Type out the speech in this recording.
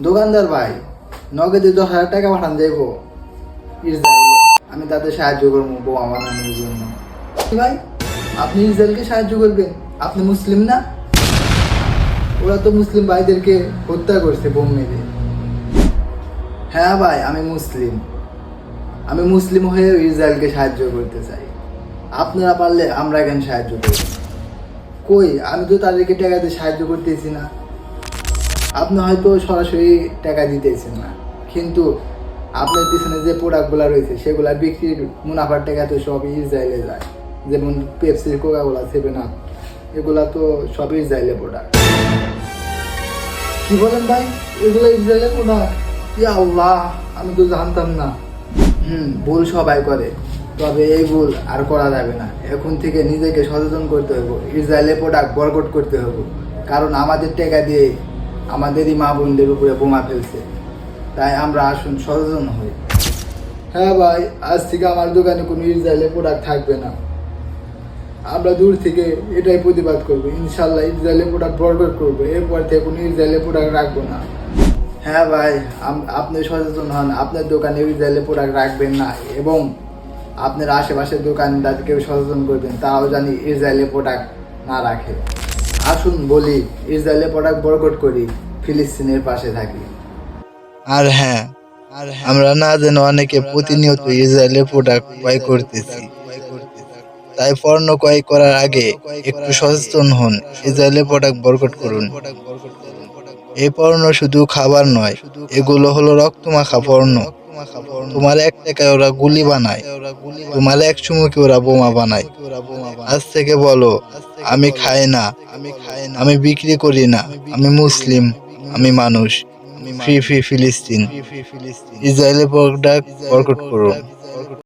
দোকানদার ভাই, নগদে 10,000 টাকা পাঠান যাইব ইসরায়েলে। আমি তাদের সাহায্য করবো বোমা বানানোর জন্য। ভাই, আপনি ইসরায়েলকে সাহায্য করবেন? আপনি মুসলিম না? ওরা তো মুসলিম ভাইদেরকে হত্যা করছে বোম মেরে। হ্যাঁ ভাই, আমি মুসলিম। আমি মুসলিম হয়ে ইসরায়েলকে সাহায্য করতে চাই। আপনারা পারলে আমরা কেন সাহায্য করব? কই, আমি তো তাদেরকে টাকা দিয়ে সাহায্য করতেছি না। আপনি হয়তো সরাসরি টাকা দিতেছেন না, কিন্তু আপনার পিছনে যে প্রোডাক্টগুলো রয়েছে সেগুলা বিক্রির মুনাফার টাকা তো সবই ইসরায়েলে যায়। যেমন পেপসি, কোকাকোলা, 7 আপ, এগুলা তো সবই ইসরায়েলের প্রোডাক্ট। কি বলেন ভাই, এগুলো ইসরায়েলের প্রোডাক্ট? ইয়া আল্লাহ, আমি তো জানতাম না। ভুল সবাই করে, তবে এই ভুল আর করা যাবে না। এখন থেকে নিজেকে সচেতন করতে হবে, ইসরায়েলের প্রোডাক্ট বয়কট করতে হবে। কারণ আমাদের টাকা দিয়ে আমাদেরই মা বোনদের উপরে বোমা ফেলছে। তাই আমরা আসুন সচেতন হই। হ্যাঁ ভাই, আজ থেকে আমার দোকানে কোনো ইসরায়েলের প্রোডাক্ট থাকবে না। আমরা দূর থেকে এটাই প্রতিবাদ করবো। ইনশাল্লাহ ইসরায়েলের প্রোডাক্ট বয়কট করবো। এরপর থেকে কোনো ইসরায়েলের প্রোডাক্ট রাখবো না। হ্যাঁ ভাই, আপনি সচেতন হন, আপনার দোকানে ইসরায়েলের প্রোডাক্ট রাখবেন না এবং আপনার আশেপাশের দোকানদারকেও সচেতন করবেন, তারাও জানি ইসরায়েলের প্রোডাক্ট না রাখে। আসুন বলি, ইসরায়েলের প্রোডাক্ট বয়কট করি, ফিলিস্তিনের পাশে থাকি। আর হ্যাঁ, আমরা না যেন অনেকে প্রতিনিয়ত ইসরায়েলের প্রোডাক্ট ক্রয় করতেছি। তাই পণ্য ক্রয় করার আগে একটু সচেতন হন, ইসরায়েলের প্রোডাক্ট বয়কট করুন। এই পণ্য শুধু খাবার নয়, এগুলো হলো রক্তমাখা পণ্য। তোমার 1 টাকায় ওরা গুলি বানায়, তোমার 1 চুমুকে ওরা বোমা বানায়। আজ থেকে বলো, আমি খাই না, আমি বিক্রি করি না, আমি মুসলিম, আমি মানুষ। ফ্রি ফ্রি ফিলিস্তিন। ইসরায়েলের প্রোডাক্ট বয়কট করুন।